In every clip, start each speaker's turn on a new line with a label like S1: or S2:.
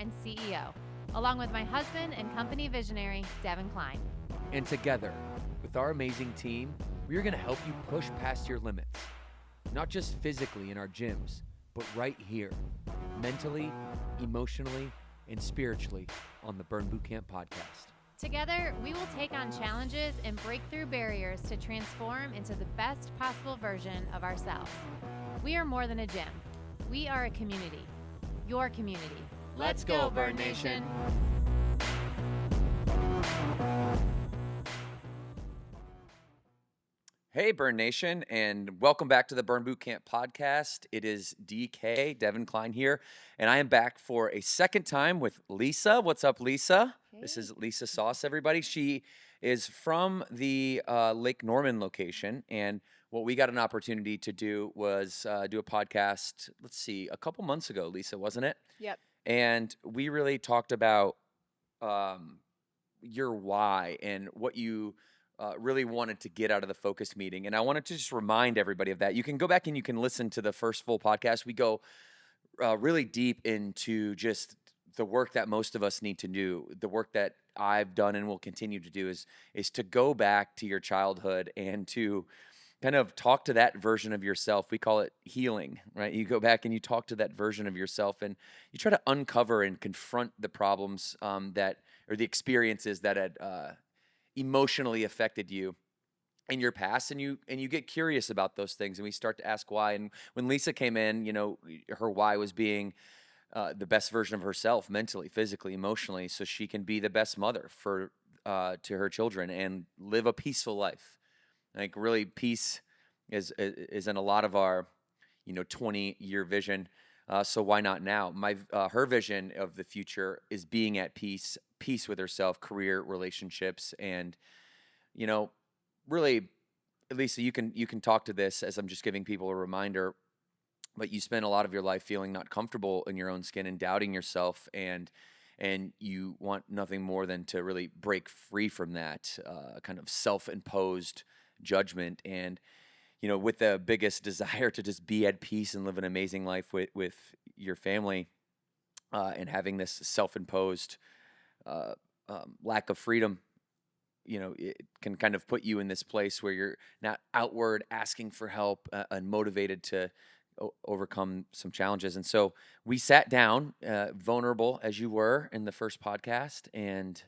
S1: and CEO, along with my husband and company visionary, Devin Klein.
S2: And together, with our amazing team, we are going to help you push past your limits. Not just physically in our gyms, but right here, mentally, emotionally, and spiritually on the Burn Bootcamp podcast.
S1: Together, we will take on challenges and break through barriers to transform into the best possible version of ourselves. We are more than a gym. We are a community. Your community. Let's go, Burn Nation.
S2: Hey, Burn Nation, and welcome back to the Burn Bootcamp podcast. It is DK, Devin Klein here, and I am back for a second time with Lisa. What's up, Lisa?
S1: Hey.
S2: This is Lisa Soss, everybody. She is from the Lake Norman location, and what we got an opportunity to do was do a podcast, a couple months ago, Lisa, wasn't it?
S3: Yep.
S2: And we really talked about your why and what you really wanted to get out of the focus meeting. And I wanted to just remind everybody of that. You can go back and you can listen to the first full podcast. We go really deep into just the work that most of us need to do. The work that I've done and will continue to do is to go back to your childhood and to kind of talk to that version of yourself. We call it healing, right? You go back and you talk to that version of yourself and you try to uncover and confront the problems or the experiences that had emotionally affected you in your past, and you get curious about those things, and we start to ask why. And when Lisa came in, her why was being the best version of herself, mentally, physically, emotionally, so she can be the best mother for to her children and live a peaceful life. Like, really, peace is in a lot of our 20-year vision. So why not now? Her vision of the future is being at peace with herself, career, relationships, and really, Lisa, you can talk to this as I'm just giving people a reminder. But you spend a lot of your life feeling not comfortable in your own skin and doubting yourself, and you want nothing more than to really break free from that kind of self-imposed judgment, and with the biggest desire to just be at peace and live an amazing life with your family, and having this self-imposed lack of freedom, it can kind of put you in this place where you're not outward asking for help and motivated to overcome some challenges. And so we sat down, vulnerable as you were in the first podcast, and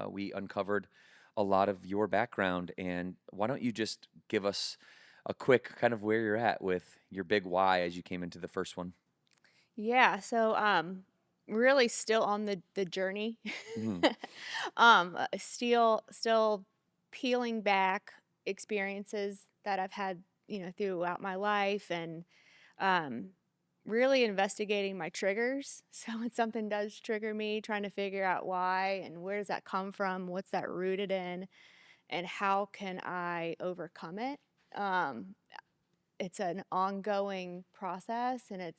S2: we uncovered a lot of your background. And why don't you just give us a quick kind of where you're at with your big why as you came into the first one?
S3: Yeah. So, really still on the journey.
S2: Mhm.
S3: Still peeling back experiences that I've had, throughout my life, and really investigating my triggers. So when something does trigger me, trying to figure out why and where does that come from, what's that rooted in, and how can I overcome it. It's an ongoing process, and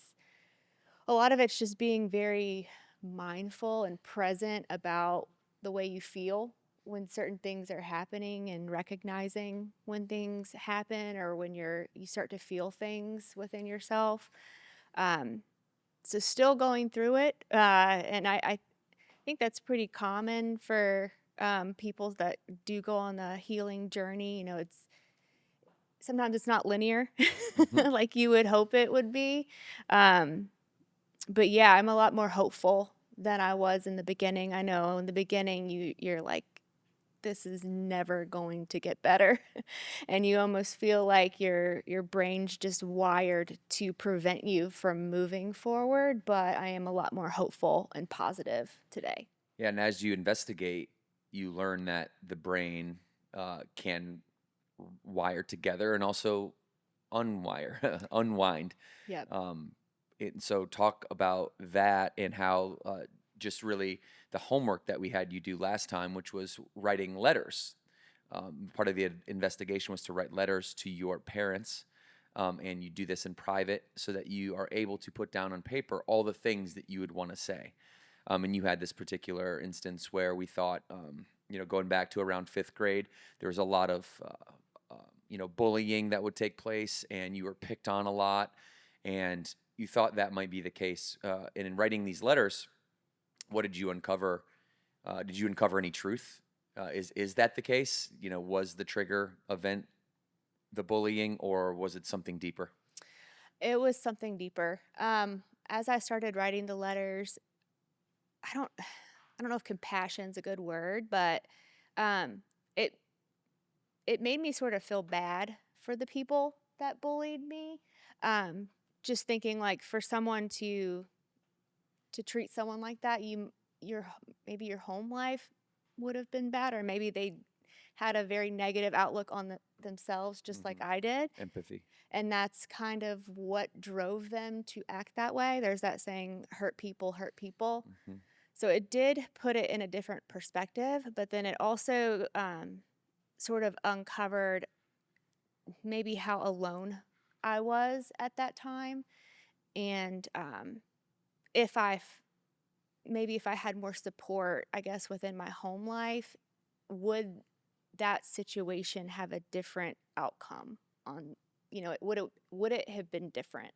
S3: a lot of it's just being very mindful and present about the way you feel when certain things are happening, and recognizing when things happen or when you start to feel things within yourself. So still going through it, and I think that's pretty common for people that do go on the healing journey. Sometimes it's not linear
S2: Mhm.
S3: like you would hope it would be. But yeah, I'm a lot more hopeful than I was in the beginning. I know in the beginning you're like, this is never going to get better. And you almost feel like your brain's just wired to prevent you from moving forward. But I am a lot more hopeful and positive today.
S2: Yeah, and as you investigate, you learn that the brain can wire together and also unwind.
S3: Yep.
S2: So talk about that and how just really the homework that we had you do last time, which was writing letters. Part of the investigation was to write letters to your parents, and you do this in private so that you are able to put down on paper all the things that you would want to say. And you had this particular instance where we thought, going back to around fifth grade, there was a lot of bullying that would take place, and you were picked on a lot, and you thought that might be the case. And in writing these letters, what did you uncover? Did you uncover any truth? Is that the case? Was the trigger event the bullying, or was it something deeper?
S3: It was something deeper. As I started writing the letters, I don't I don't know if compassion's a good word, but um, it it made me sort of feel bad for the people that bullied me. Um, just thinking like for someone to treat someone like that, maybe your home life would have been bad, or maybe they had a very negative outlook on themselves, just like
S2: Hmm.
S3: I did.
S2: Empathy.
S3: And that's kind of what drove them to act that way. There's that saying, hurt people hurt people.
S2: Hmm.
S3: So it did put it in a different perspective, but then it also sort of uncovered maybe how alone I was at that time. And if I maybe if I had more support, I guess, within my home life, would that situation have a different outcome on, would it have been different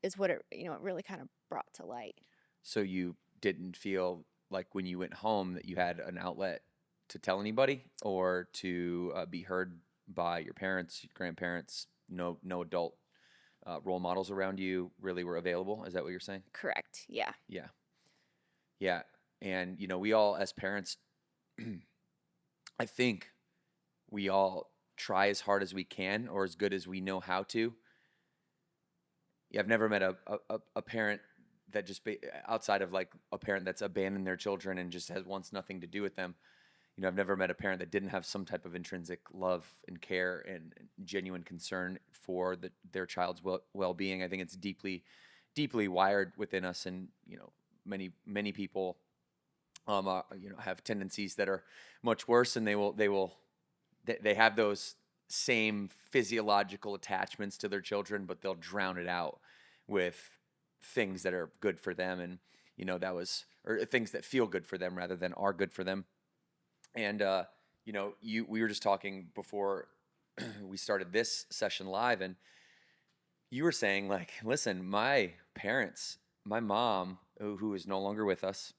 S3: is what it really kind of brought to light.
S2: So you didn't feel like when you went home that you had an outlet to tell anybody, or to be heard by your parents, your grandparents. No adult role models around you really were available. Is that what you're saying?
S3: Correct. Yeah.
S2: Yeah. Yeah. And, we all, as parents, I think we all try as hard as we can, or as good as we know how to. Yeah, I've never met a parent that outside of like a parent that's abandoned their children and just wants nothing to do with them. I've never met a parent that didn't have some type of intrinsic love and care and genuine concern for their child's well-being. I think it's deeply, deeply wired within us, and many people have tendencies that are much worse, and they have those same physiological attachments to their children, but they'll drown it out with things that are good for them, and or things that feel good for them rather than are good for them. And we were just talking before we started this session live, and you were saying, like, listen, my parents, my mom, who is no longer with us,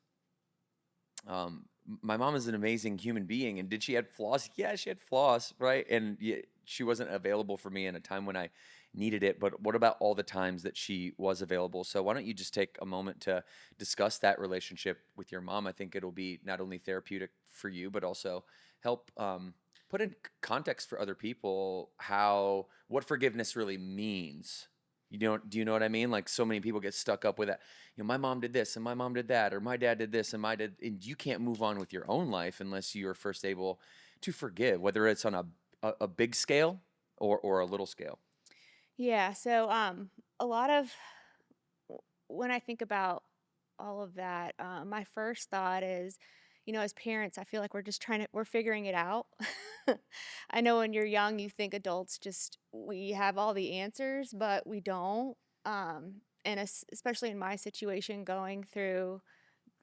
S2: my mom is an amazing human being. And did she have flaws? Yeah, she had flaws, right? And she wasn't available for me in a time when I needed it. But what about all the times that she was available? So why don't you just take a moment to discuss that relationship with your mom? I think it'll be not only therapeutic for you, but also help put in context for other people what forgiveness really means. Do you know what I mean? Like, so many people get stuck up with that. My mom did this and my mom did that, or my dad did this and and you can't move on with your own life unless you are first able to forgive, whether it's on a big scale or a little scale.
S3: Yeah. So a lot of when I think about all of that, my first thought is, as parents, I feel like we're figuring it out. I know when you're young, you think adults we have all the answers, but we don't. And especially in my situation, going through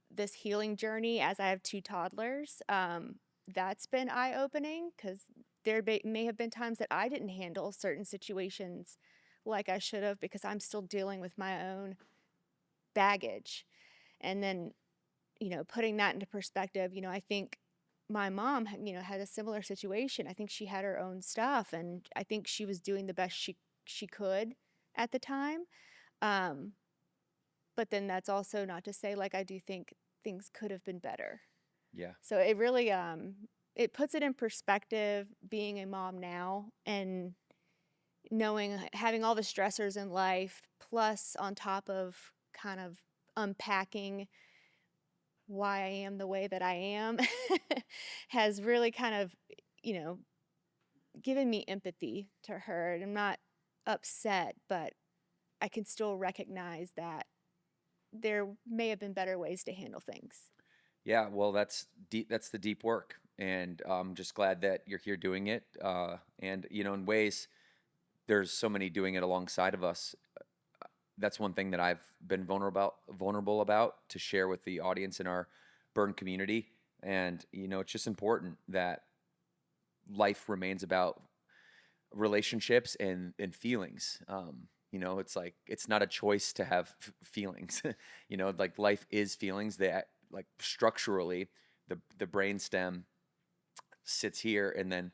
S3: this healing journey as I have two toddlers, that's been eye opening because may have been times that I didn't handle certain situations like I should have because I'm still dealing with my own baggage. And then, putting that into perspective, I think my mom, had a similar situation. I think she had her own stuff, and I think she was doing the best she could at the time. Um, but then that's also not to say, like, I do think things could have been better.
S2: Yeah.
S3: So it really it puts it in perspective being a mom now and having all the stressors in life, plus on top of kind of unpacking why I am the way that I am, has really kind of, you know, given me empathy to her. And I'm not upset, but I can still recognize that there may have been better ways to handle things.
S2: Yeah, well, that's deep. That's the deep work, and I'm just glad that you're here doing it. And in ways, there's so many doing it alongside of us. That's one thing that I've been vulnerable about to share with the audience in our burn community. And it's just important that life remains about relationships and feelings. It's like it's not a choice to have feelings. Like life is feelings. That like structurally, the brainstem sits here, and then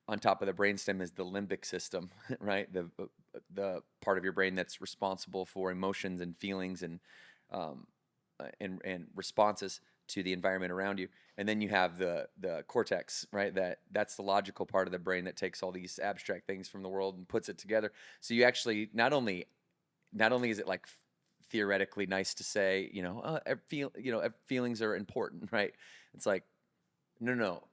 S2: on top of the brainstem is the limbic system, right? The part of your brain that's responsible for emotions and feelings um, and responses to the environment around you. And then you have the cortex, right? That's the logical part of the brain that takes all these abstract things from the world and puts it together. So you actually not only is it like theoretically nice to say, feelings are important, right? It's like, no.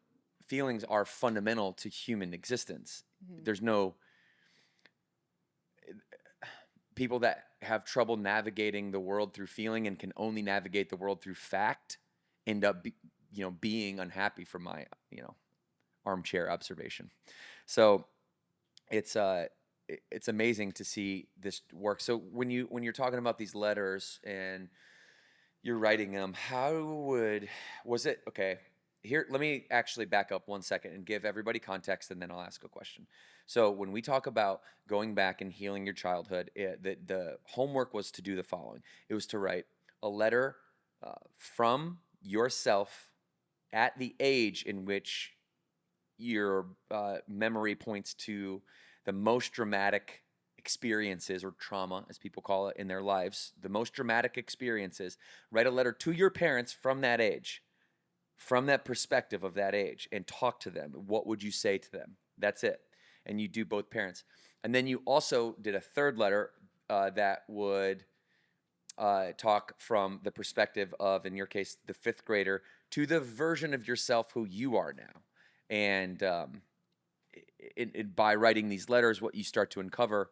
S2: Feelings are fundamental to human existence.
S3: Mhm.
S2: There's no people that have trouble navigating the world through feeling and can only navigate the world through fact end up being unhappy, from my armchair observation. So it's amazing to see this work. So when you're talking about these letters and you're writing them, was it okay? Here, let me actually back up 1 second and give everybody context, and then I'll ask a question. So when we talk about going back and healing your childhood, the homework was to do the following. It was to write a letter from yourself at the age in which your memory points to the most dramatic experiences, or trauma, as people call it, in their lives, the most dramatic experiences. Write a letter to your parents from that age, from that perspective of that age, and talk to them. What would you say to them? That's it. And you do both parents. And then you also did a third letter that would talk from the perspective of, in your case, the fifth grader, to the version of yourself who you are now. And by writing these letters, what you start to uncover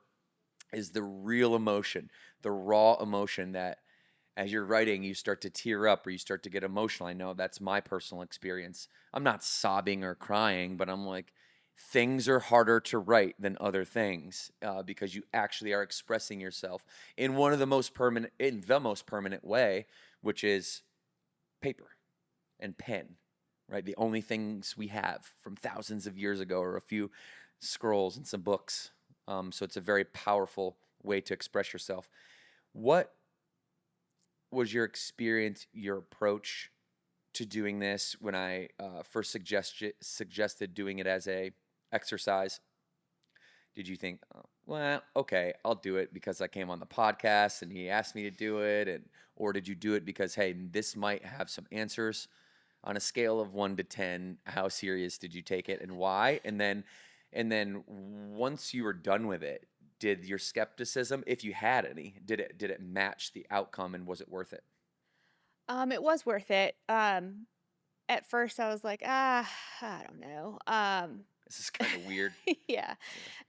S2: is the real emotion, the raw emotion that as you're writing, you start to tear up or you start to get emotional. I know that's my personal experience. I'm not sobbing or crying, but I'm like, things are harder to write than other things because you actually are expressing yourself in the most permanent way, which is paper and pen, right? The only things we have from thousands of years ago are a few scrolls and some books. So it's a very powerful way to express yourself. What was your experience, your approach to doing this when I first suggested doing it as a exercise? Did you think, oh, well, okay, I'll do it because I came on the podcast and he asked me to do it, or did you do it because, hey, this might have some answers? On a scale of 1 to 10, how serious did you take it and why? And then once you were done with it, did your skepticism, if you had any, did it match the outcome, and was it worth it?
S3: It was worth it. At first I was like, I don't know.
S2: This is kind of weird.
S3: Yeah.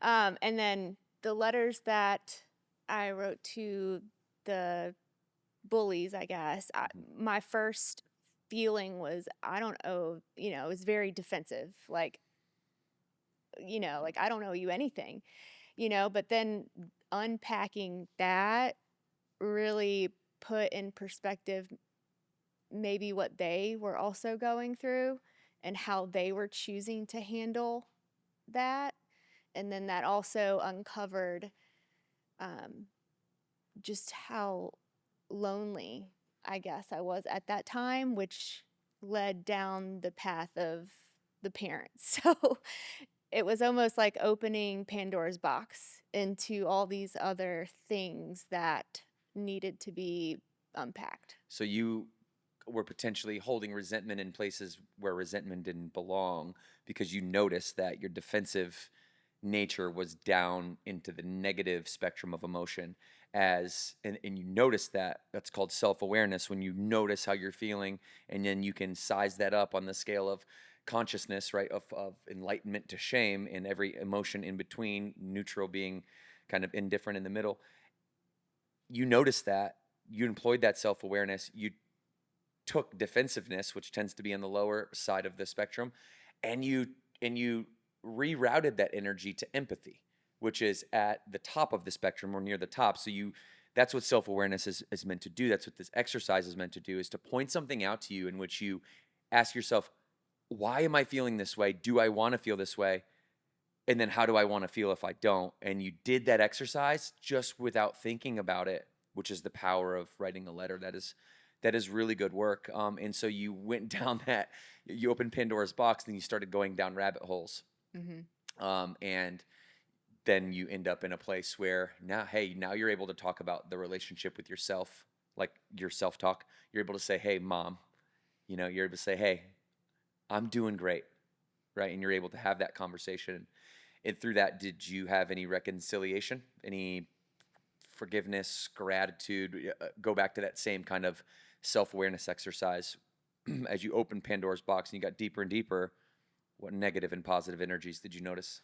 S2: Yeah.
S3: And then the letters that I wrote to the bullies, I guess, my first feeling was, I don't owe, it was very defensive. Like, I don't owe you anything, but then unpacking that really put in perspective maybe what they were also going through and how they were choosing to handle that. And then that also uncovered um, just how lonely I guess I was at that time, which led down the path of the parents. So it was almost like opening Pandora's box into all these other things that needed to be unpacked.
S2: So you were potentially holding resentment in places where resentment didn't belong because you noticed that your defensive nature was down into the negative spectrum of emotion, and you notice that. That's called self-awareness, when you notice how you're feeling, and then you can size that up on the scale of consciousness, right, of enlightenment to shame, and every emotion in between, neutral being kind of indifferent in the middle. You notice that, you employed that self-awareness, you took defensiveness, which tends to be on the lower side of the spectrum, and you rerouted that energy to empathy, which is at the top of the spectrum or near the top. So that's what self-awareness is meant to do. That's what this exercise is meant to do, is to point something out to you in which you ask yourself, why am I feeling this way? Do I want to feel this way? And then how do I want to feel if I don't? And you did that exercise just without thinking about it, which is the power of writing a letter. That is really good work. And so you went down you opened Pandora's box, and you started going down rabbit holes.
S3: Hmm.
S2: And then you end up in a place where now you're able to talk about the relationship with yourself, like your self-talk. You're able to say, hey, mom, you're able to say, hey, I'm doing great, right? And you're able to have that conversation. And through that, did you have any reconciliation, any forgiveness, gratitude? Go back to that same kind of self-awareness exercise as you opened Pandora's box and you got deeper and deeper. What negative and positive energies did you notice?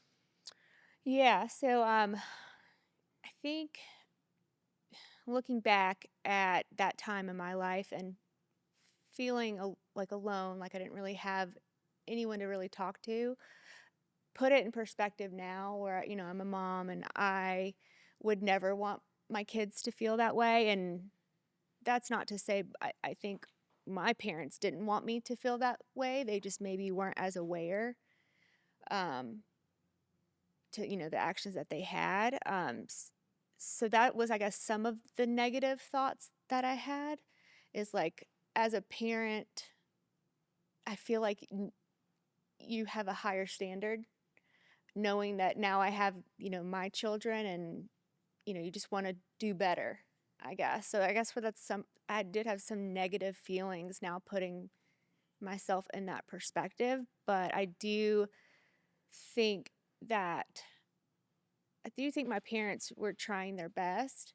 S3: Yeah. So I think looking back at that time in my life and feeling like alone, like I didn't really have anyone to really talk to, put it in perspective now where, I'm a mom and I would never want my kids to feel that way. And that's not to say I think my parents didn't want me to feel that way. They just maybe weren't as aware um, to, the actions that they had. So that was, I guess, some of the negative thoughts that I had is like, as a parent, I feel like you have a higher standard knowing that now I have, my children and, you just want to do better, I guess. So I guess I did have some negative feelings now putting myself in that perspective, but think that I do think my parents were trying their best.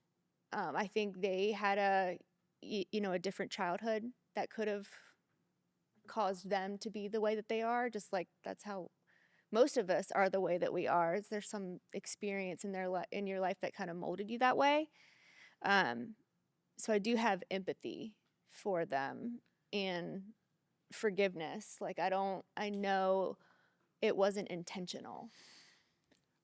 S3: I think they had a different childhood that could have caused them to be the way that they are, just like that's how most of us are the way that we are. There's some experience in in your life that kind of molded you that way. Um, so I do have empathy for them and forgiveness. Like I know it wasn't intentional.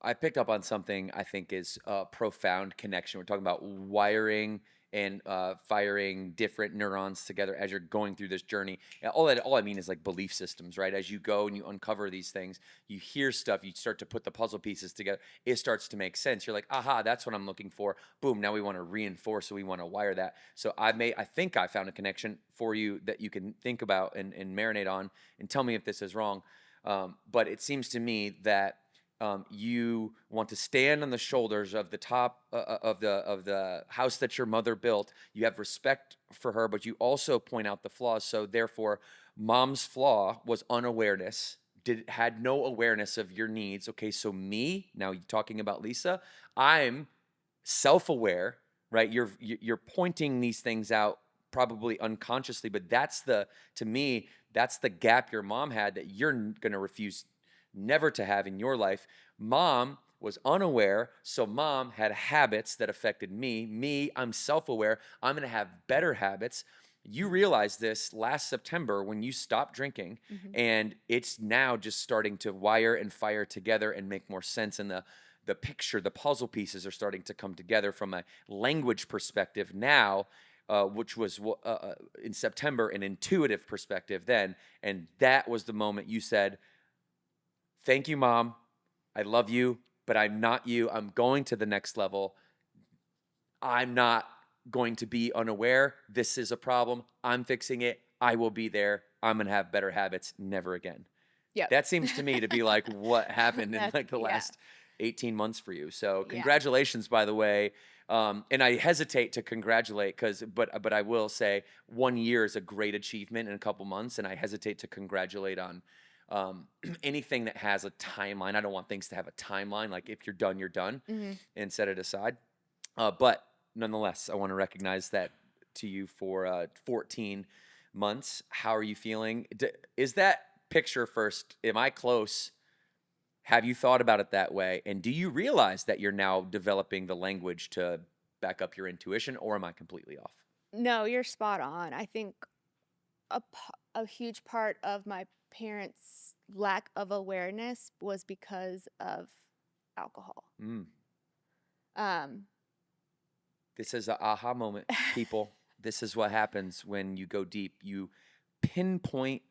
S2: I picked up on something I think is a profound connection. We're talking about wiring and firing different neurons together as you're going through this journey. And all I mean is like belief systems, right? As you go and you uncover these things, you hear stuff, you start to put the puzzle pieces together. It starts to make sense. You're like, aha, that's what I'm looking for. Boom. Now we want to reinforce, so we want to wire that. So I think I found a connection for you that you can think about and marinate on, and tell me if this is wrong. But it seems to me that you want to stand on the shoulders of the top of the house that your mother built. You have respect for her, but you also point out the flaws. So therefore, mom's flaw was unawareness. Had no awareness of your needs. Okay, so me, now you're talking about Lisa, I'm self-aware, right? You're pointing these things out probably unconsciously, but to me, that's the gap your mom had that you're going to refuse never to have in your life. Mom was unaware, so mom had habits that affected me. I'm self-aware. I'm going to have better habits. You realized this last September when you stopped drinking,
S3: Mm-hmm.
S2: and it's now just starting to wire and fire together and make more sense. And the picture, the puzzle pieces are starting to come together from a language perspective now, which was in September an intuitive perspective then. And that was the moment you said, thank you, Mom. I love you, but I'm not you. I'm going to the next level. I'm not going to be unaware. This is a problem. I'm fixing it. I will be there. I'm going to have better habits. Never again.
S3: Yep.
S2: That seems to me to be like what happened in like the
S3: Yeah.
S2: last 18 months for you. So
S3: Yeah.
S2: congratulations, by the way. And I hesitate to congratulate but I will say 1 year is a great achievement in a couple months, and I hesitate to congratulate on anything that has a timeline. I don't want things to have a timeline. Like if you're done, you're done,
S3: Mm-hmm.
S2: and set it aside. But nonetheless, I want to recognize that to you for 14 months. How are you feeling? Is that picture first? Am I close? Have you thought about it that way? And do you realize that you're now developing the language to back up your intuition, or am I completely off?
S3: No, you're spot on. I think a huge part of my parents' lack of awareness was because of alcohol.
S2: Mm.
S3: Um,
S2: This is an aha moment, people. This is what happens when you go deep. You pinpoint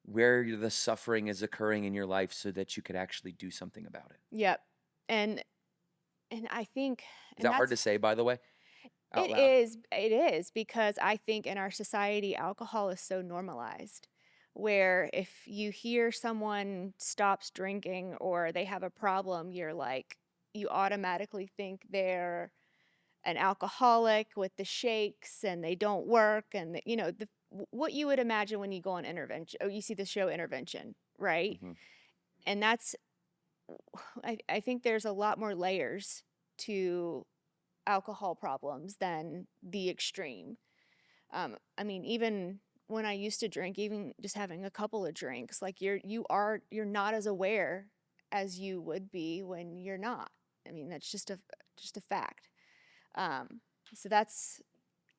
S2: where the suffering is occurring in your life so that you could actually do something about it.
S3: yep. And I think
S2: Is that hard to
S3: that's
S2: say, by the way? out loud.
S3: It is because I think in our society, alcohol is so normalized. Where if you hear someone stops drinking or they have a problem, you automatically think they're an alcoholic with the shakes and they don't work and what you would imagine when you go on intervention. Oh, you see the show Intervention, right?
S2: Hmm.
S3: And that's I think there's a lot more layers to alcohol problems than the extreme. I mean, even when I used to drink, even just having a couple of drinks, like you're not as aware as you would be when you're not. I mean, that's just a fact. Um, so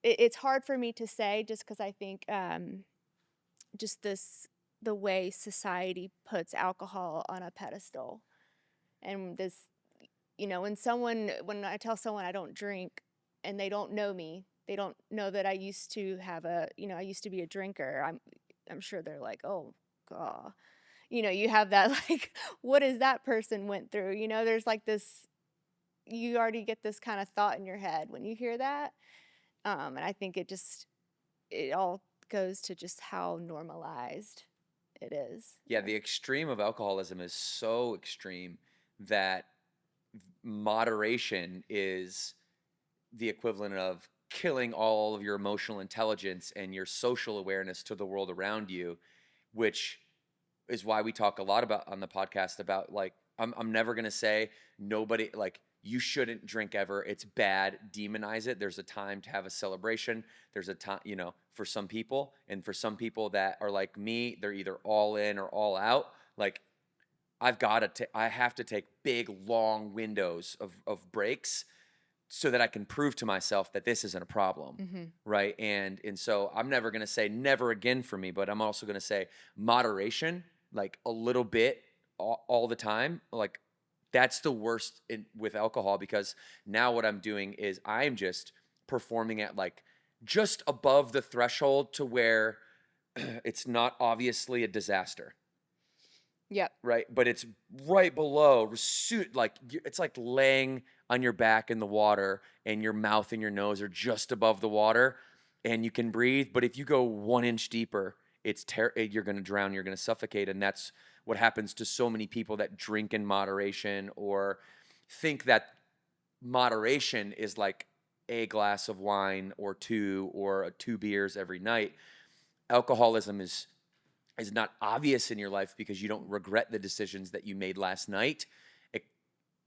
S3: it's hard for me to say just because I think just the way society puts alcohol on a pedestal and when I tell someone I don't drink and they don't know me, they don't know that I used to I used to be a drinker. I'm sure they're like, "Oh, god." You have that like what is that person went through? There's like this you already get this kind of thought in your head when you hear that. And I think it all goes to just how normalized it is.
S2: Yeah, the extreme of alcoholism is so extreme that moderation is the equivalent of killing all of your emotional intelligence and your social awareness to the world around you, which is why we talk a lot about on the podcast about like I'm never gonna say nobody like you shouldn't drink ever. It's bad. Demonize it. There's a time to have a celebration. There's a time, for some people, and for some people that are like me, they're either all in or all out. Like I have to take big long windows of breaks so that I can prove to myself that this isn't a problem,
S3: Mhm.
S2: right? And so I'm never gonna say never again for me, but I'm also gonna say moderation, like a little bit all the time, like that's the worst with alcohol because now what I'm doing is I'm just performing at like just above the threshold to where it's not obviously a disaster,
S3: Yep.
S2: right? But it's right below, like it's like laying on your back in the water, and your mouth and your nose are just above the water, and you can breathe. But if you go 1 inch deeper, you're going to drown. You're going to suffocate, and that's what happens to so many people that drink in moderation or think that moderation is like a glass of wine or two or two beers every night. Alcoholism is not obvious in your life because you don't regret the decisions that you made last night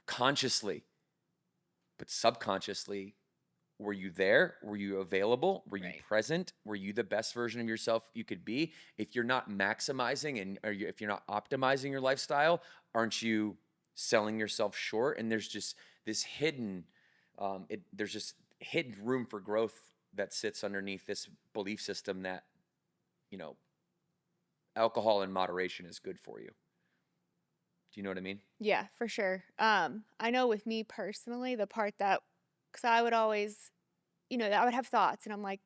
S2: consciously, but subconsciously. Were you there? Were you available? Were you
S3: Right.
S2: present? Were you the best version of yourself you could be? If you're not maximizing if you're not optimizing your lifestyle, aren't you selling yourself short? And there's just this there's just hidden room for growth that sits underneath this belief system that, you know, alcohol in moderation is good for you. Do you know what I mean?
S3: Yeah, for sure. I know with me personally, the part that, because I would always, I would have thoughts, and I'm like,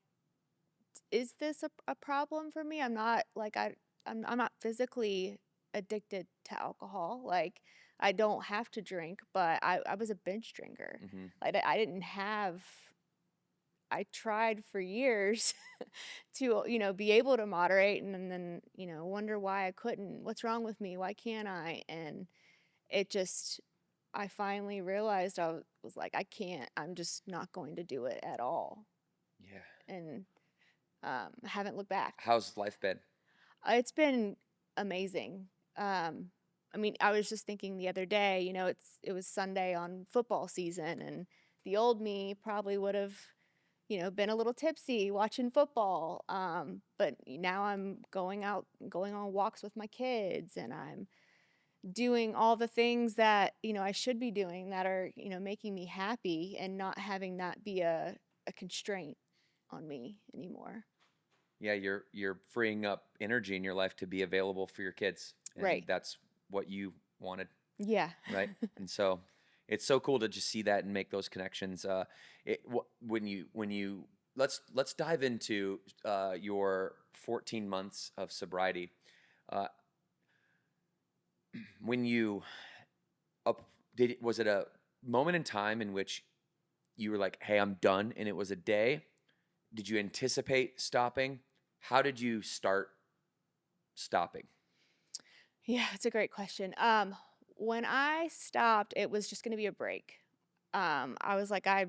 S3: is this a problem for me? I'm not like I'm not physically addicted to alcohol. Like I don't have to drink, but I was a binge drinker.
S2: Mm-hmm.
S3: Like I didn't have. I tried for years to, be able to moderate and then, wonder why I couldn't. What's wrong with me? Why can't I? And it just, I finally realized was like, I can't. I'm just not going to do it at all.
S2: Yeah.
S3: And I haven't looked back.
S2: How's life been?
S3: It's been amazing. Um, I mean, I was just thinking the other day, it was Sunday on football season, and the old me probably would have, been a little tipsy watching football. But now I'm going out, going on walks with my kids, and I'm doing all the things that, I should be doing that are, making me happy and not having that be a constraint on me anymore.
S2: Yeah, you're freeing up energy in your life to be available for your kids, and
S3: Right.
S2: that's what you wanted,
S3: Yeah.
S2: right? And so it's so cool to just see that and make those connections. When you let's dive into your 14 months of sobriety. Uh, when you up was it a moment in time in which you were like, hey, I'm done, and it was a day? Did you anticipate stopping? How did you start stopping?
S3: Yeah, it's a great question. When I stopped, it was just going to be a break. I was like, I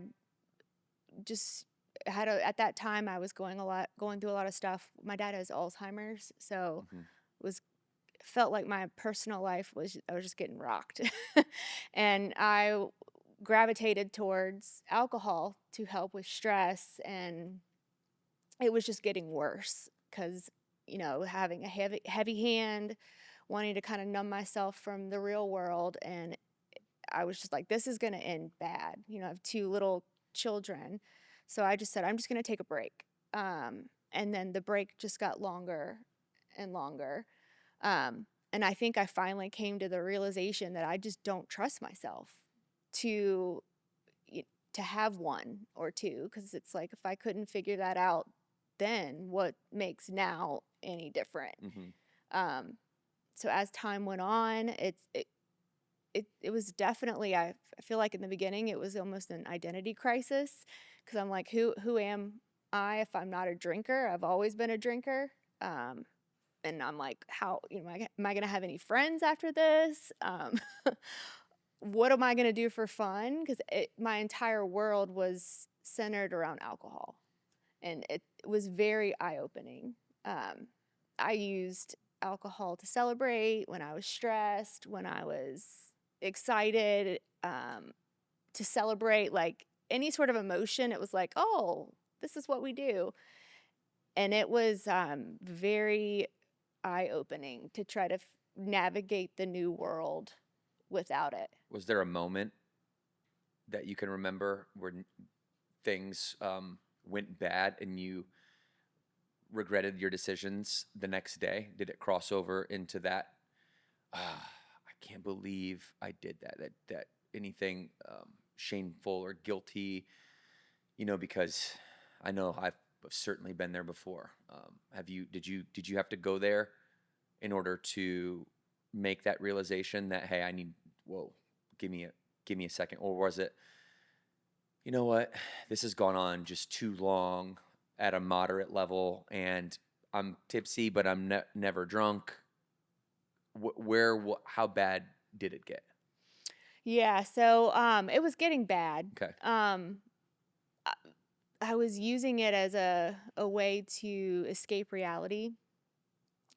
S3: just had at that time I was going through a lot of stuff. My dad has Alzheimer's, so
S2: Hmm.
S3: was felt like my personal life was I was just getting rocked. And I gravitated towards alcohol to help with stress, and it was just getting worse cuz having a heavy hand, wanting to kind of numb myself from the real world, and I was just like, this is going to end bad. I have two little children. So I just said, I'm just going to take a break. And then the break just got longer and longer. And I think I finally came to the realization that I just don't trust myself to to have one or two, because it's like, if I couldn't figure that out then, what makes now any different?
S2: Hmm.
S3: Um, so as time went on, it was definitely, I feel like in the beginning it was almost an identity crisis, because I'm like, who am I if I'm not a drinker? I've always been a drinker. And I'm like, how, am I going to have any friends after this? What am I going to do for fun? Because my entire world was centered around alcohol, and it was very eye-opening. I used alcohol to celebrate when I was stressed, when I was excited, to celebrate like any sort of emotion. It was like, oh, this is what we do. And it was very eye-opening to try to navigate the new world without it.
S2: Was there a moment that you can remember where things went bad and you regretted your decisions the next day? Did it cross over into that? I can't believe I did that. That anything shameful or guilty, because I know I've certainly been there before. Have you? Did you have to go there in order to make that realization that, hey, I need, whoa, give me a second, or was it, you know what, this has gone on just too long at a moderate level, and I'm tipsy, but I'm never drunk. How bad did it get?
S3: Yeah, so it was getting bad.
S2: Okay.
S3: I, I was using it as a way to escape reality.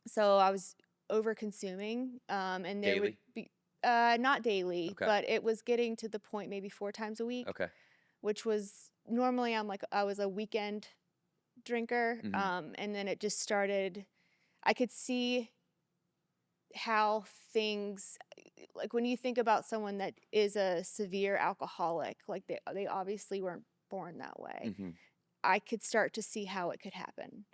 S3: So I was over consuming, and there would
S2: Daily?
S3: be not daily,
S2: Okay.
S3: but it was getting to the point maybe 4 times a week,
S2: Okay.
S3: which was normally I was a weekend drinker,
S2: Hmm.
S3: and then it just started. I could see how things, like when you think about someone that is a severe alcoholic, like they obviously weren't born that way.
S2: Hmm.
S3: I could start to see how it could happen,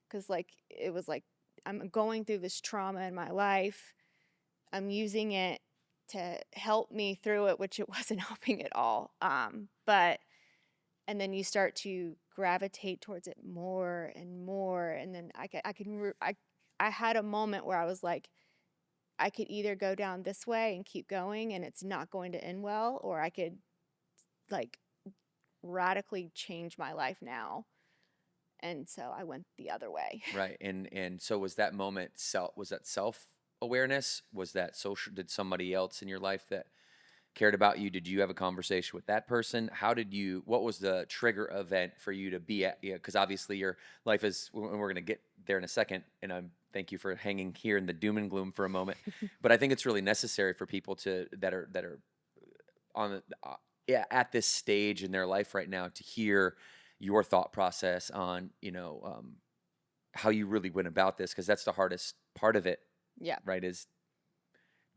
S3: because like it was like, I'm going through this trauma in my life. I'm using it to help me through it, which it wasn't helping at all. But and then you start to gravitate towards it more and more, and then I had a moment where I was like, I could either go down this way and keep going, and it's not going to end well, or I could like radically change my life now. And so I went the other way.
S2: Right. And so was that moment was that self awareness? Was that social? Did somebody else in your life that cared about you? Did you have a conversation with that person? What was the trigger event for you to be at? Yeah, because obviously your life is, and we're going to get there in a second. And thank you for hanging here in the doom and gloom for a moment. But I think it's really necessary for people that are on yeah, at this stage in their life right now to hear your thought process on, how you really went about this, because that's the hardest part of it,
S3: Yeah.
S2: right? Is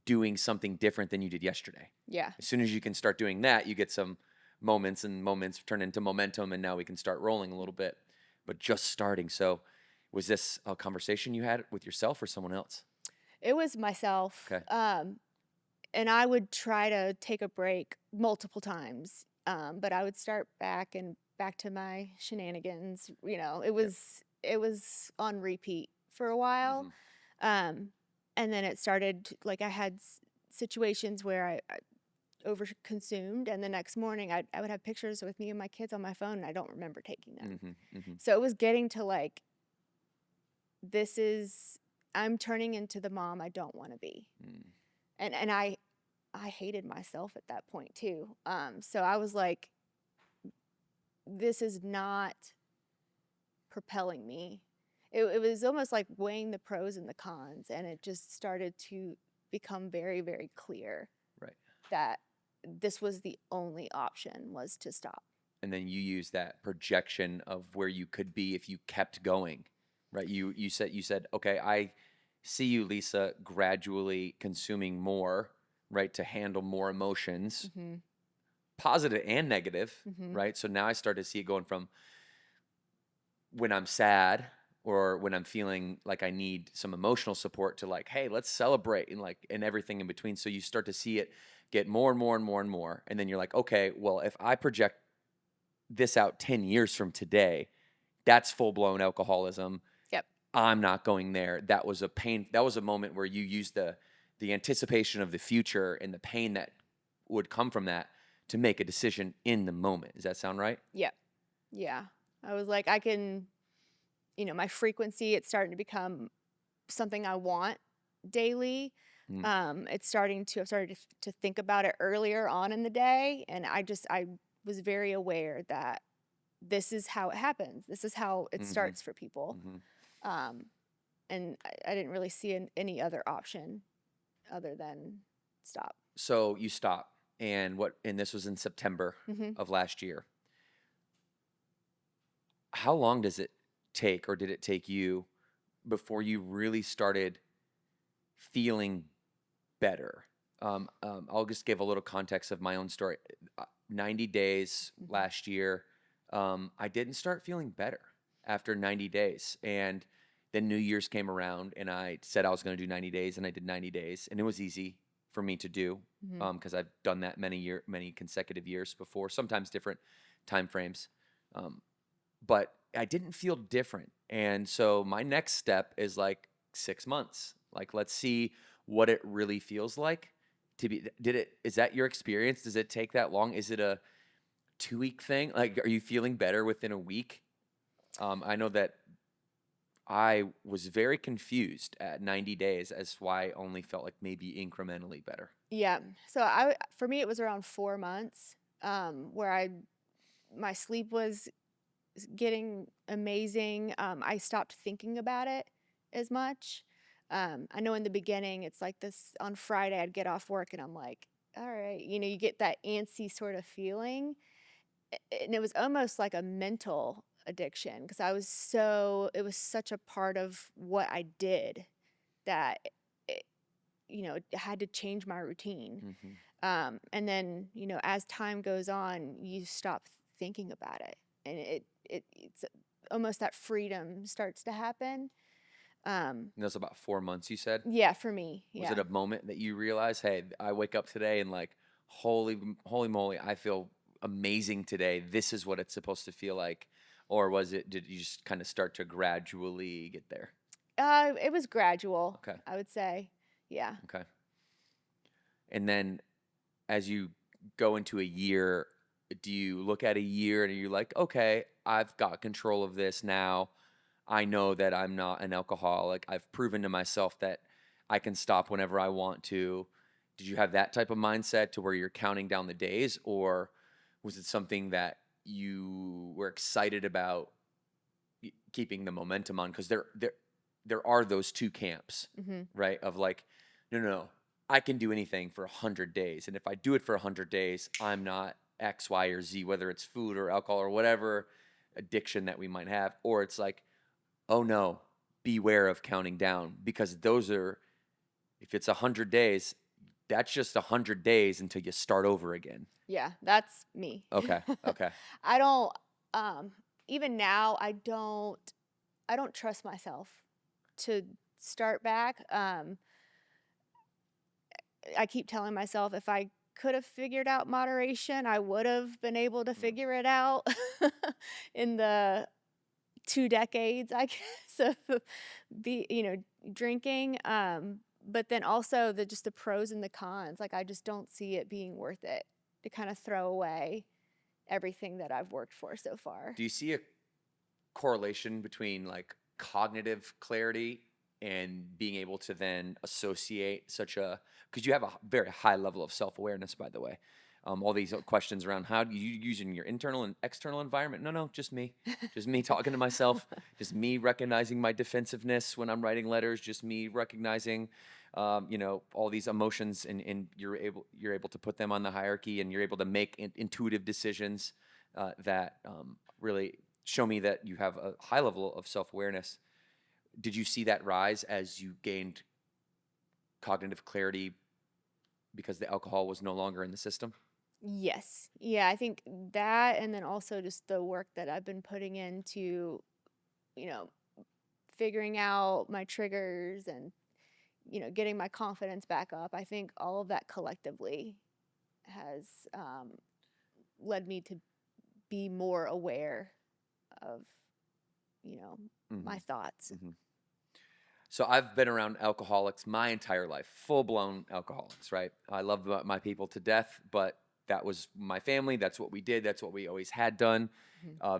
S2: doing something different than you did yesterday.
S3: Yeah.
S2: As soon as you can start doing that, you get some moments, and moments turn into momentum, and now we can start rolling a little bit. But just starting. So, was this a conversation you had with yourself or someone else?
S3: It was myself.
S2: Okay.
S3: And I would try to take a break multiple times. But I would start back to my shenanigans.
S2: Yep.
S3: It was on repeat for a while.
S2: Hmm.
S3: Um, and then it started, like I had situations where over consumed, and the next morning I would have pictures with me and my kids on my phone, and I don't remember taking them. So it was getting to like, this is, I'm turning into the mom I don't want to be. And I hated myself at that point too. So I was like, this is not propelling me. It was almost like weighing the pros and the cons, and it just started to become very, very clear that this was the only option, was to stop.
S2: And then you use that projection of where you could be if you kept going, right? You said, okay, I see you, Lisa, gradually consuming more, right, to handle more emotions, positive and negative, right? So now I start to see it going from when I'm sad or when I'm feeling like I need some emotional support to like, hey, let's celebrate, and like, and everything in between. So you start to see it get more and more and more and more. And then you're like, okay, well, if I project this out 10 years from today, that's full-blown alcoholism.
S3: Yep.
S2: I'm not going there. That was a pain. That was a moment where you used the anticipation of the future and the pain that would come from that to make a decision in the moment. Does that sound right?
S3: Yep. Yeah. I was like, I can, my frequency, it's starting to become something I want daily. I've started to think about it earlier on in the day. And I was very aware that this is how it happens. This is how it starts for people. And I didn't really see any other option other than stop.
S2: So you stop, and this was in September of last year. How long does it take, or did it take you, before you really started feeling better? I'll just give a little context of my own story. 90 days last year, I didn't start feeling better after 90 days. And then New Year's came around, and I said I was going to do 90 days, and I did 90 days. And it was easy for me to do because I've done that many consecutive years before, sometimes different time frames. But I didn't feel different. And so my next step is like 6 months. Like, let's see what it really feels like to be. Is that your experience? Does it take that long? Is it a 2-week thing? Like, are you feeling better within a week? I know that I was very confused at 90 days as why I only felt like maybe incrementally better.
S3: Yeah. So for me, it was around 4 months, where my sleep was getting amazing. I stopped thinking about it as much. I know in the beginning, it's like this, on Friday, I'd get off work and I'm like, all right, you get that antsy sort of feeling. And it was almost like a mental addiction, because it was such a part of what I did that, it, it had to change my routine. And then, as time goes on, you stop thinking about it, and it's almost that freedom starts to happen.
S2: And that's about 4 months, you said?
S3: Yeah, for me.
S2: Was
S3: Yeah.
S2: it a moment that you realized, hey, I wake up today and like, holy moly, I feel amazing today. This is what it's supposed to feel like. Or did you just kind of start to gradually get there?
S3: It was gradual.
S2: Okay.
S3: I would say. Yeah.
S2: Okay. And then as you go into a year, do you look at a year and are you like, okay, I've got control of this now. I know that I'm not an alcoholic. I've proven to myself that I can stop whenever I want to. Did you have that type of mindset to where you're counting down the days, or was it something that you were excited about keeping the momentum on? Because there are those two camps, right? Of like, no, I can do anything for 100 days. And if I do it for 100 days, I'm not X, Y, or Z, whether it's food or alcohol or whatever addiction that we might have. Or it's like, oh no, beware of counting down, because if it's 100 days, that's just 100 days until you start over again.
S3: Yeah, that's me.
S2: Okay.
S3: I don't, even now, I don't trust myself to start back. I keep telling myself, if I could have figured out moderation, I would have been able to figure it out in the 2 decades, I guess, of drinking. but then also just the pros and the cons. Like I just don't see it being worth it to kind of throw away everything that I've worked for so far.
S2: Do you see a correlation between like cognitive clarity and being able to then associate because you have a very high level of self-awareness, by the way. All these questions around how do you use in your internal and external environment? No, just me. Just me talking to myself. Just me recognizing my defensiveness when I'm writing letters. Just me recognizing, all these emotions, and you're able to put them on the hierarchy, and you're able to make intuitive decisions that really show me that you have a high level of self-awareness. Did you see that rise as you gained cognitive clarity because the alcohol was no longer in the system?
S3: Yes. Yeah, I think that, and then also just the work that I've been putting into, you know, figuring out my triggers and, getting my confidence back up. I think all of that collectively has led me to be more aware of, my thoughts.
S2: Mm-hmm. So I've been around alcoholics my entire life, full-blown alcoholics, right? I love my people to death, but that was my family. That's what we did. That's what we always had done.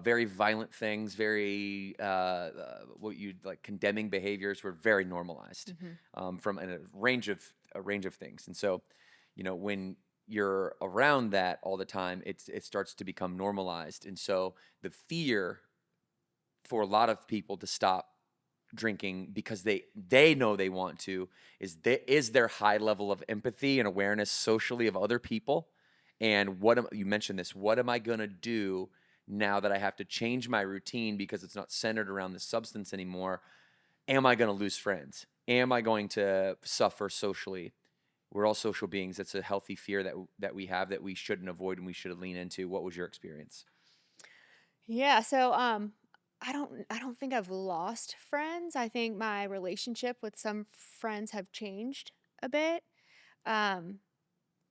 S2: Very violent things, very what you'd like condemning behaviors were very normalized from a range of things. And so, when you're around that all the time, it starts to become normalized. And so the fear for a lot of people to stop drinking because they know they want to is their high level of empathy and awareness socially of other people. And you mentioned this, what am I going to do now that I have to change my routine because it's not centered around the substance anymore? Am I going to lose friends? Am I going to suffer socially? We're all social beings. That's a healthy fear that we have that we shouldn't avoid and we should lean into. What was your experience?
S3: Yeah, so I don't think I've lost friends. I think my relationship with some friends have changed a bit. Um,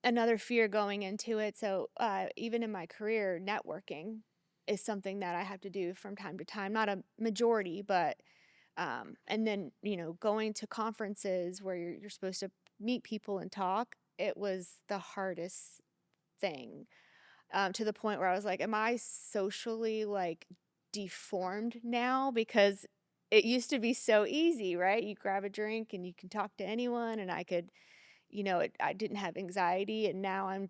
S3: Another fear going into it. So even in my career, networking is something that I have to do from time to time. Not a majority, but and then going to conferences where you're supposed to meet people and talk. It was the hardest thing, to the point where I was like, am I socially like deformed now? Because it used to be so easy, right? You grab a drink and you can talk to anyone, and I could, I didn't have anxiety. And now I'm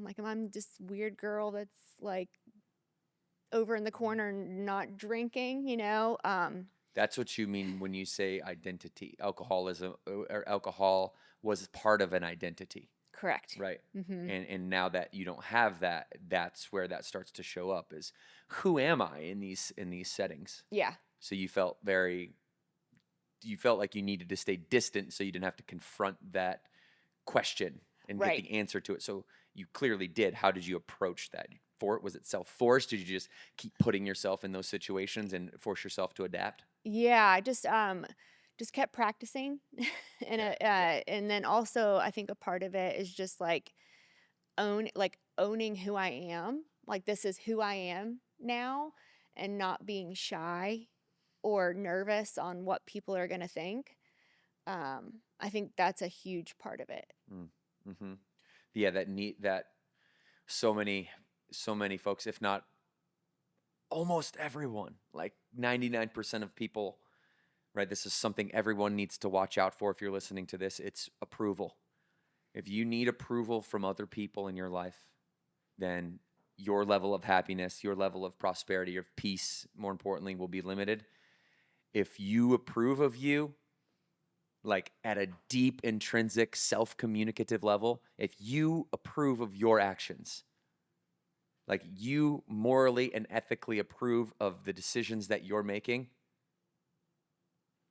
S3: like, I'm this weird girl that's like over in the corner not drinking.
S2: That's what you mean when you say identity. Alcoholism or alcohol was part of an identity.
S3: Correct.
S2: Right.
S3: Mm-hmm.
S2: And now that you don't have that, that's where that starts to show up is who am I in these settings?
S3: Yeah.
S2: So you felt like you needed to stay distant so you didn't have to confront that question and
S3: Right.
S2: get the answer to it. So you clearly did. How did you approach that? Was it self-forced? Did you just keep putting yourself in those situations and force yourself to adapt?
S3: Yeah, I just kept practicing. And then also I think a part of it is just like owning who I am. Like this is who I am now, and not being shy or nervous on what people are going to think. I think that's a huge part of it.
S2: Mm-hmm. Yeah, that so many folks, if not almost everyone, like 99% of people, right? This is something everyone needs to watch out for if you're listening to this. It's approval. If you need approval from other people in your life, then your level of happiness, your level of prosperity, your peace, more importantly, will be limited. If you approve of you, like at a deep, intrinsic, self-communicative level, if you approve of your actions, like you morally and ethically approve of the decisions that you're making,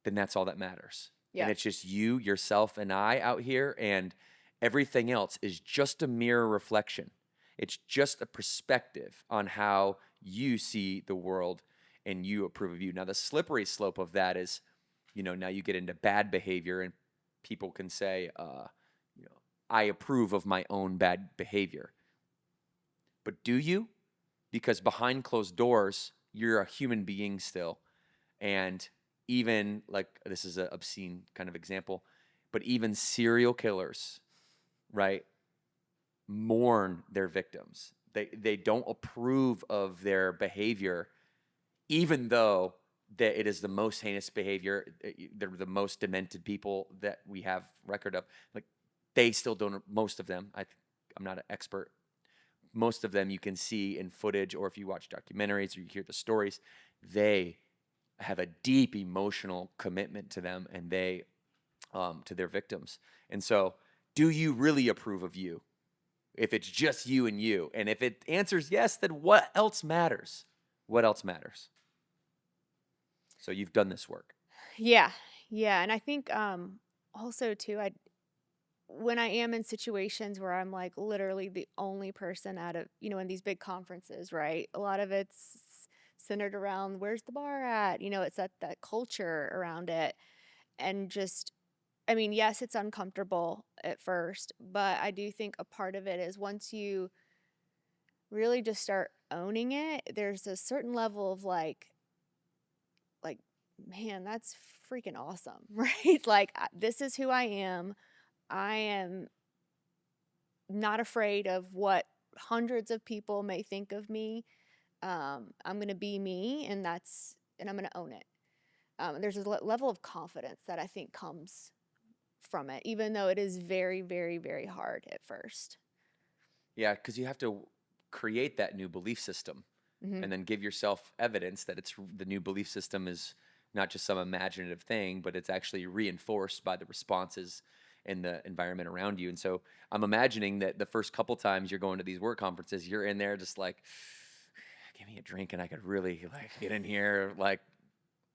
S2: then that's all that matters.
S3: Yeah.
S2: And it's just you, yourself, and I out here, and everything else is just a mirror reflection. It's just a perspective on how you see the world and you approve of you. Now, the slippery slope of that is, now you get into bad behavior and people can say, I approve of my own bad behavior. But do you? Because behind closed doors, you're a human being still. And even like, this is an obscene kind of example, but even serial killers, right, mourn their victims. They don't approve of their behavior, even though that it is the most heinous behavior. They're the most demented people that we have record of. Like, they still don't. Most of them, I'm not an expert. Most of them you can see in footage, or if you watch documentaries or you hear the stories, they have a deep emotional commitment to them, and they to their victims. And so, do you really approve of you? If it's just you and you, and if it answers yes, then what else matters? What else matters? So you've done this work.
S3: Yeah. Yeah. And I think also too, when I am in situations where I'm like literally the only person out of, in these big conferences, right? A lot of it's centered around where's the bar at? It's that culture around it. And just, I mean, yes, it's uncomfortable at first, but I do think a part of it is once you really just start owning it, there's a certain level of like, man, that's freaking awesome, right? Like, this is who I am. I am not afraid of what hundreds of people may think of me. I'm going to be me, and I'm going to own it. There's a level of confidence that I think comes from it, even though it is very, very, very hard at first.
S2: Yeah, because you have to create that new belief system,
S3: Mm-hmm.
S2: and then give yourself evidence that the new belief system is not just some imaginative thing, but it's actually reinforced by the responses in the environment around you. And so I'm imagining that the first couple times you're going to these work conferences, you're in there just like, give me a drink and I could really like get in here. Like,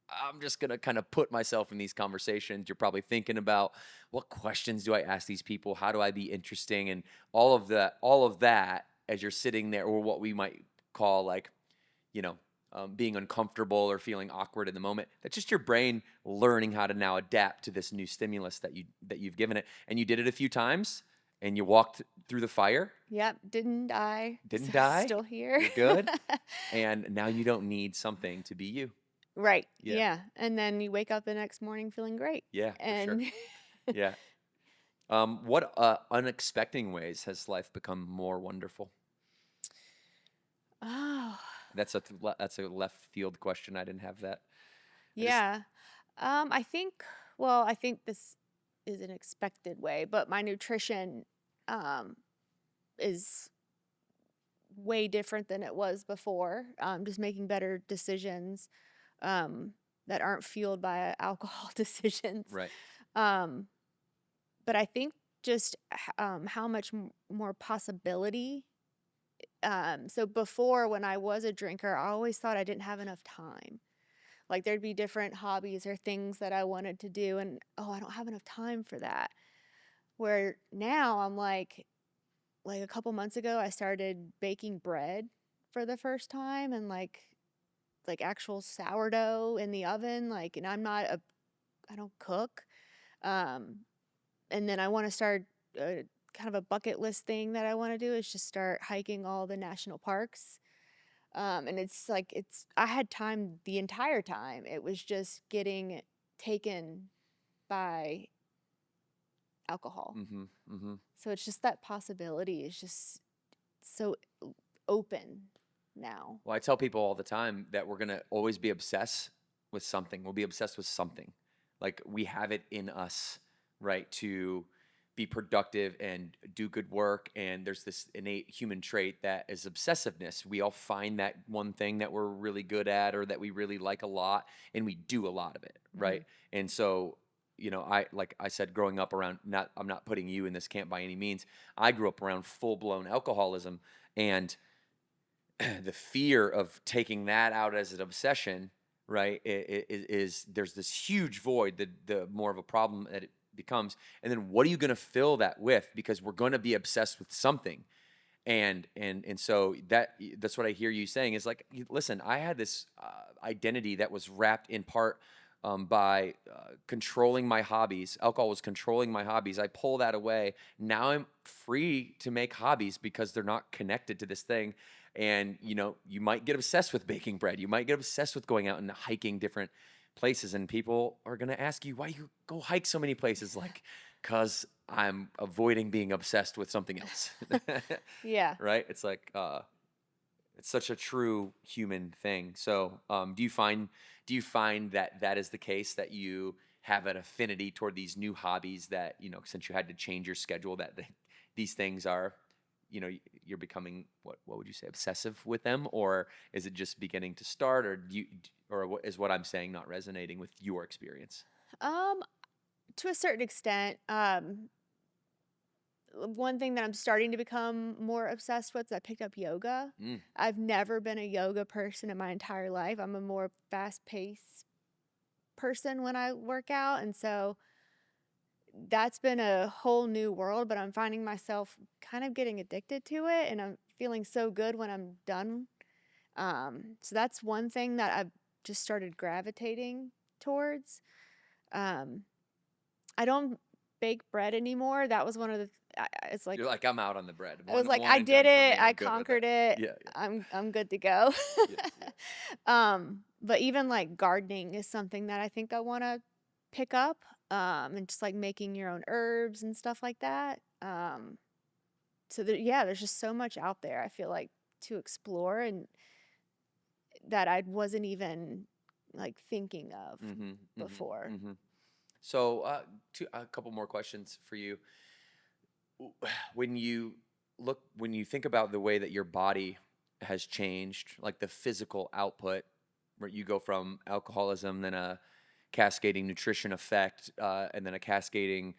S2: I'm just going to kind of put myself in these conversations. You're probably thinking about, what questions do I ask these people? How do I be interesting? And all of that as you're sitting there, or what we might call like, you know, being uncomfortable or feeling awkward in the moment. That's just your brain learning how to now adapt to this new stimulus that you've given it. And you did it a few times, and you walked through the fire.
S3: Yep, didn't die.
S2: Didn't
S3: So
S2: die.
S3: still here.
S2: You're good. And now you don't need something to be you.
S3: Right.
S2: Yeah.
S3: Yeah. And then you wake up the next morning feeling great.
S2: Yeah, for sure.
S3: And
S2: Yeah. What unexpected ways has life become more wonderful?
S3: oh,
S2: That's a left field question. I didn't have that.
S3: yeah. I think, well, I think this is an expected way, but my nutrition um is way different than it was before. Just making better decisions um that aren't fueled by alcohol decisions.
S2: Right.
S3: Um but I think just how much more possibility. So before, when I was a drinker, I always thought I didn't have enough time. Like, there'd be different hobbies or things that I wanted to do, and oh, I don't have enough time for that. Where now I'm like a couple months ago, I started baking bread for the first time, and like actual sourdough in the oven. Like, and I don't cook. Um, and then I want to start kind of a bucket list thing that I want to do is just start hiking all the national parks. And I had time the entire time. It was just getting taken by alcohol.
S2: Mm-hmm. Mm-hmm.
S3: So it's just that possibility is just so open now.
S2: Well, I tell people all the time that we're going to always be obsessed with something. We'll be obsessed with something. Like, we have it in us, right, to be productive and do good work. And there's this innate human trait that is obsessiveness. We all find that one thing that we're really good at, or that we really like a lot, and we do a lot of it, right? And so, like I said, growing up around, I'm not putting you in this camp by any means. I grew up around full-blown alcoholism, and the fear of taking that out as an obsession, right, is there's this huge void, the more of a problem that it becomes. And then what are you going to fill that with? Because we're going to be obsessed with something. And so that's what I hear you saying is like, listen, I had this identity that was wrapped in part by controlling my hobbies. Alcohol was controlling my hobbies. I pull that away. Now I'm free to make hobbies because they're not connected to this thing. And, you might get obsessed with baking bread. You might get obsessed with going out and hiking different places. And people are going to ask you, why you go hike so many places? Like, because I'm avoiding being obsessed with something else.
S3: Yeah.
S2: Right? It's like it's such a true human thing. So, do you find that that is the case, that you have an affinity toward these new hobbies, that since you had to change your schedule, that these things are, you're becoming, what would you say, obsessive with them, or is it just beginning to start, or is what I'm saying not resonating with your experience?
S3: Um, to a certain extent, one thing that I'm starting to become more obsessed with is I picked up yoga.
S2: Mm,
S3: I've never been a yoga person in my entire life. I'm a more fast-paced person when I work out, and so that's been a whole new world, but I'm finding myself kind of getting addicted to it, and I'm feeling so good when I'm done. So that's one thing that I've just started gravitating towards. Um, I don't bake bread anymore. That was one of the it's like
S2: you're like, I'm out on the bread.
S3: I was
S2: One
S3: like,
S2: one
S3: I
S2: and
S3: did
S2: done for
S3: it.
S2: me.
S3: I
S2: I'm good with it.
S3: conquered it.
S2: Yeah, yeah,
S3: I'm good to go.
S2: yeah, yeah.
S3: But even like gardening is something that I think I want to pick up. And just like making your own herbs and stuff like that. So yeah, there's just so much out there. I feel like to explore and that I wasn't even like thinking of
S2: Mm-hmm, mm-hmm,
S3: before.
S2: mm-hmm. So, a couple more questions for you. When you when you think about the way that your body has changed, like the physical output, where you go from alcoholism, then a cascading nutrition effect, and then a cascading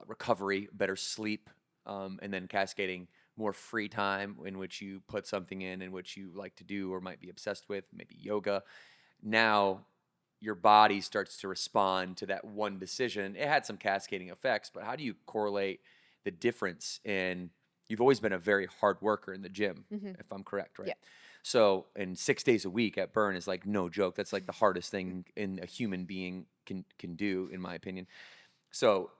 S2: recovery, better sleep, and then cascading more free time in which you put something in which you like to do or might be obsessed with, maybe yoga. Now your body starts to respond to that one decision. It had some cascading effects, but how do you correlate the difference in? You've always been a very hard worker in the gym,
S3: Hmm.
S2: if I'm correct, right?
S3: Yeah.
S2: So, and 6 days a week at Burn is like no joke. That's like the hardest thing in a human being can do, in my opinion. So,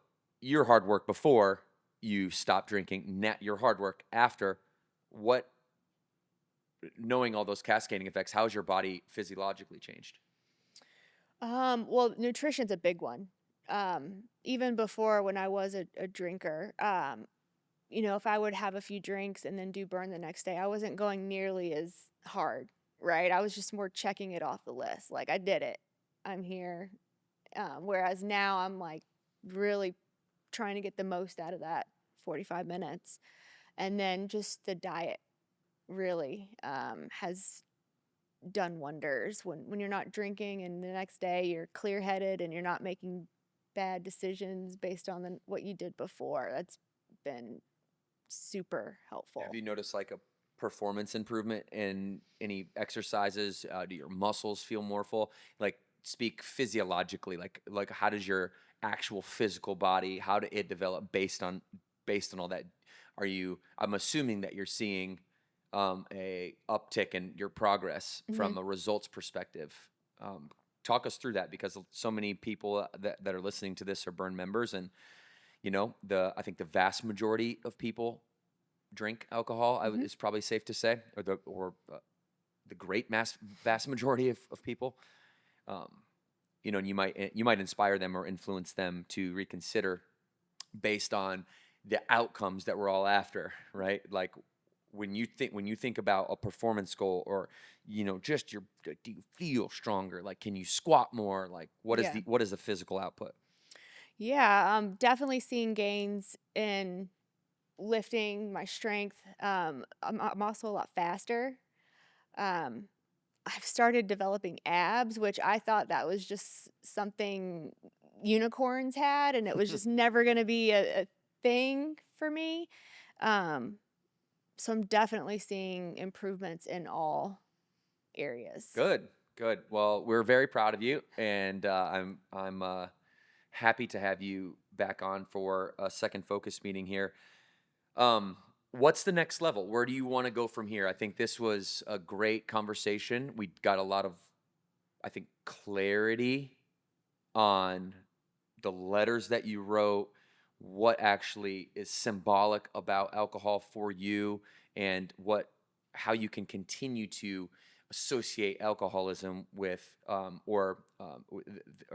S2: your hard work before you stopped drinking, your hard work after, what, knowing all those cascading effects, how's your body physiologically changed?
S3: Well, nutrition's a big one. Even before when I was a drinker, if I would have a few drinks and then do burn the next day, I wasn't going nearly as hard, right? I was just more checking it off the list. Like I did it. I'm here. Whereas now I'm like really trying to get the most out of that 45 minutes. And then just the diet really has done wonders when you're not drinking and the next day you're clear-headed and you're not making bad decisions based on what you did before. That's been super
S2: Have
S3: helpful.
S2: you noticed like a performance improvement in any exercises? Do your muscles feel more full? Like, speak physiologically. Like how does your actual physical body? How did it develop based on all that? Are you? I'm assuming that you're seeing a uptick in your progress
S3: Hmm.
S2: from a results perspective. Um, Talk us through that, because so many people that are listening to this are Burn members, and the I think the vast majority of people drink alcohol.
S3: Hmm.
S2: Is probably safe to say, or the great vast majority of people. Um, and you might inspire them or influence them to reconsider based on the outcomes that we're all after, right? Like when you think about a performance goal, or just do you feel stronger? Like, can you squat more? Like,
S3: Yeah.
S2: what is the physical output?
S3: Yeah, I'm definitely seeing gains in lifting, my strength. I'm also a lot faster. Um, I've started developing abs, which I thought that was just something unicorns had, and it was just never going to be a thing for me. Um, so I'm definitely seeing improvements in all areas.
S2: Good, good. Well, we're very proud of you, and I'm happy to have you back on for a second focus meeting here. What's the next level? Where do you want to go from here? I think this was a great conversation. We got a lot of, I think, clarity on the letters that you wrote, what actually is symbolic about alcohol for you, and how you can continue to associate alcoholism with or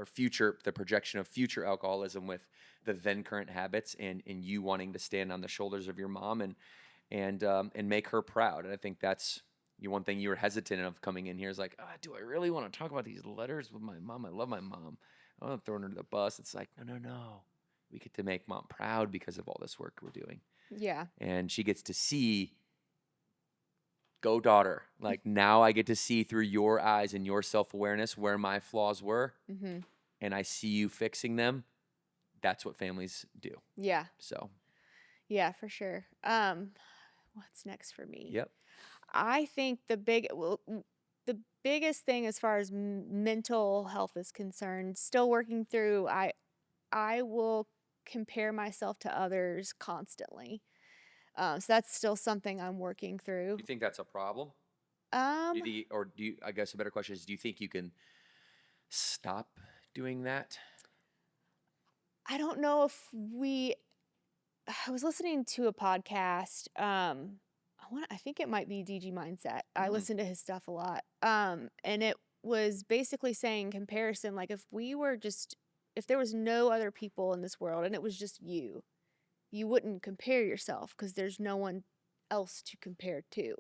S2: future the projection of future alcoholism with the then current habits, and you wanting to stand on the shoulders of your mom and make her proud. And I think that's one thing you were hesitant of coming in here is like, do I really want to talk about these letters with my mom? I love my mom. I'm not throwing her to the bus. It's like, no. We get to make mom proud because of all this work we're doing.
S3: Yeah.
S2: And she gets to see, go daughter. Like now I get to see through your eyes and your self-awareness where my flaws were.
S3: Mm-hmm.
S2: And I see you fixing them. That's what families do.
S3: Yeah.
S2: So.
S3: Yeah, for sure. What's next for me?
S2: Yep.
S3: I think the biggest thing as far as mental health is concerned, still working through, I will compare myself to others constantly. So that's still something I'm working through.
S2: Do you think that's a problem? I guess a better question is, do you think you can stop doing that?
S3: I don't know if I was listening to a podcast. I think it might be DG Mindset. I listen to his stuff a lot. And it was basically saying comparison, like if there was no other people in this world and it was just you wouldn't compare yourself because there's no one else to compare to.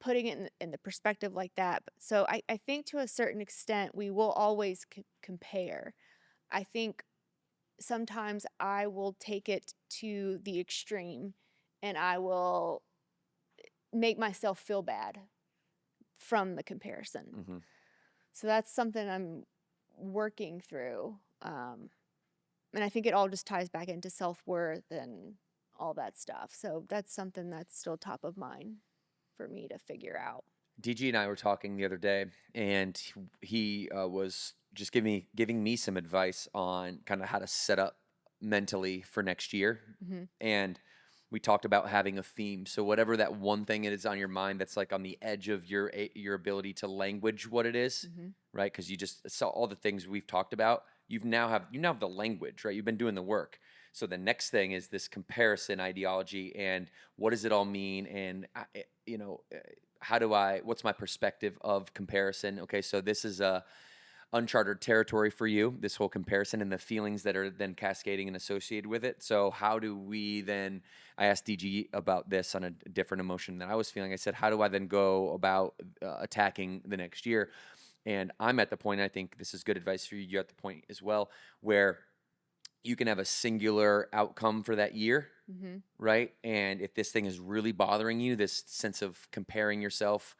S3: Putting it in the perspective like that. So I think to a certain extent, we will always compare. I think sometimes I will take it to the extreme and I will make myself feel bad from the comparison.
S2: Mm-hmm.
S3: So that's something I'm working through. And I think it all just ties back into self-worth and all that stuff. So that's something that's still top of mind for me to figure out.
S2: DG and I were talking the other day, and he was just giving me some advice on kind of how to set up mentally for next year.
S3: Mm-hmm.
S2: And we talked about having a theme. So whatever that one thing it is on your mind that's like on the edge of your ability to language what it is, right? Because you just saw all the things we've talked about. You now have the language, right? You've been doing the work. So the next thing is this comparison ideology, and what does it all mean? And what's my perspective of comparison? Okay, so this is a uncharted territory for you, this whole comparison and the feelings that are then cascading and associated with it. So how do we then, I asked DG about this on a different emotion that I was feeling. I said, how do I then go about attacking the next year? And I'm at the point, I think this is good advice for you, you're at the point as well, where you can have a singular outcome for that year, right? And if this thing is really bothering you, this sense of comparing yourself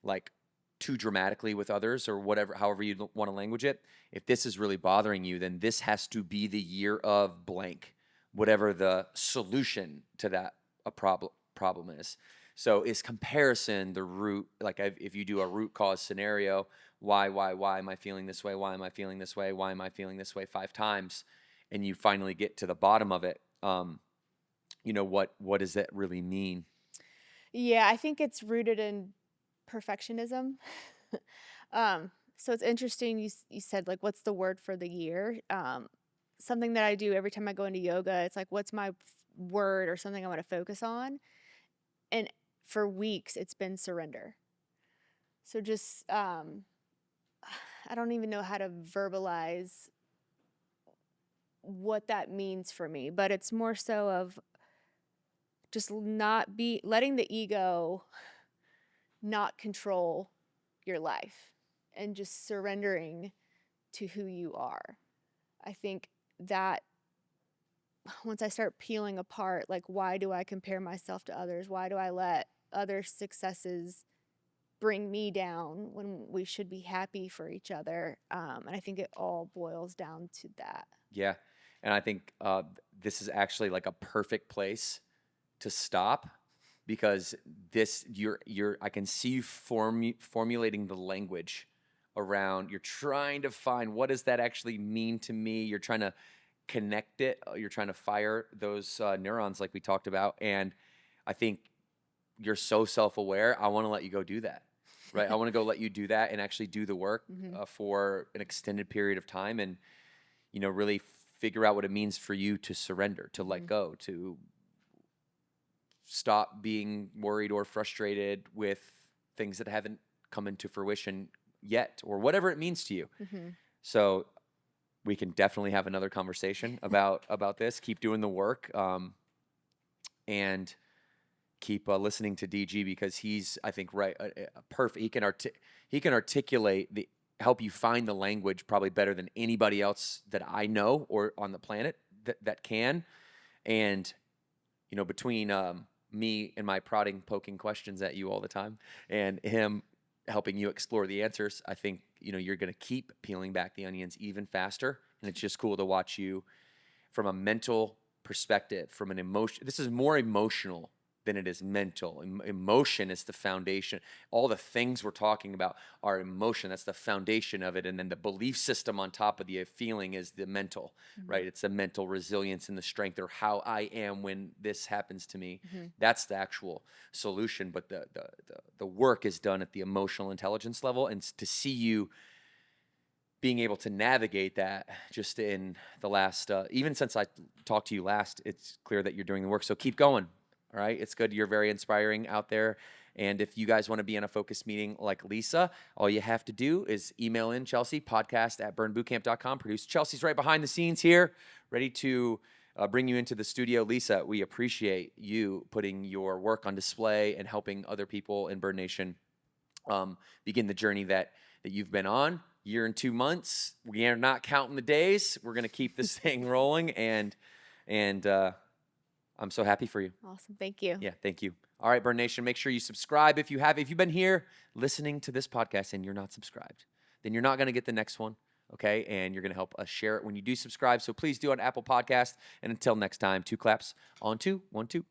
S2: like too dramatically with others or whatever, however you want to language it, if this is really bothering you, then this has to be the year of blank, whatever the solution to that problem is. So is comparison the root? Like if you do a root cause scenario, why am I feeling this way? Why am I feeling this way? Why am I feeling this way 5 times? And you finally get to the bottom of it. What does that really mean?
S3: Yeah, I think it's rooted in perfectionism. So it's interesting you said like what's the word for the year? Something that I do every time I go into yoga, it's like what's my word or something I want to focus on? And for weeks it's been surrender. So just I don't even know how to verbalize what that means for me, but it's more so of just letting the ego not control your life and just surrendering to who you are. I think that once I start peeling apart, like, why do I compare myself to others? Why do I let other successes bring me down when we should be happy for each other? And I think it all boils down to that.
S2: Yeah. And I think this is actually like a perfect place to stop, because I can see you formulating the language around, you're trying to find what does that actually mean to me. You're trying to connect it. You're trying to fire those neurons like we talked about. And I think you're so self-aware. I want to let you go do that, right? I want to go let you do that and actually do the work for an extended period of time, and really figure out what it means for you to surrender, to let go, to stop being worried or frustrated with things that haven't come into fruition yet, or whatever it means to you.
S3: Mm-hmm.
S2: So we can definitely have another conversation about this. Keep doing the work, and keep listening to DG, because he's, I think, right, perfect. He can articulate help you find the language probably better than anybody else that I know or on the planet that can. And between me and my prodding, poking questions at you all the time, and him helping you explore the answers, I think you're going to keep peeling back the onions even faster. And it's just cool to watch you from a mental perspective, from an emotion. This is more emotional than it is mental. Emotion is the foundation. All the things we're talking about are emotion. That's the foundation of it. And then the belief system on top of the feeling is the mental, right? It's the mental resilience and the strength, or how I am when this happens to me. That's the actual solution. But the work is done at the emotional intelligence level. And to see you being able to navigate that just in the last, even since I talked to you last, it's clear that you're doing the work. So keep going. All right. It's good. You're very inspiring out there. And if you guys want to be in a focus meeting like Lisa, all you have to do is email in Chelsea, podcast@burnbootcamp.com. Producer Chelsea's right behind the scenes here, ready to bring you into the studio. Lisa, we appreciate you putting your work on display and helping other people in Burn Nation begin the journey that you've been on. Year and 2 months. We are not counting the days. We're going to keep this thing rolling, and I'm so happy for you.
S3: Awesome. Thank you.
S2: Yeah, thank you. All right, Burn Nation, make sure you subscribe if you've been here listening to this podcast and you're not subscribed, then you're not going to get the next one, okay? And you're going to help us share it when you do subscribe. So please do on Apple Podcast. And until next time, 2 claps on 2, 1, 2.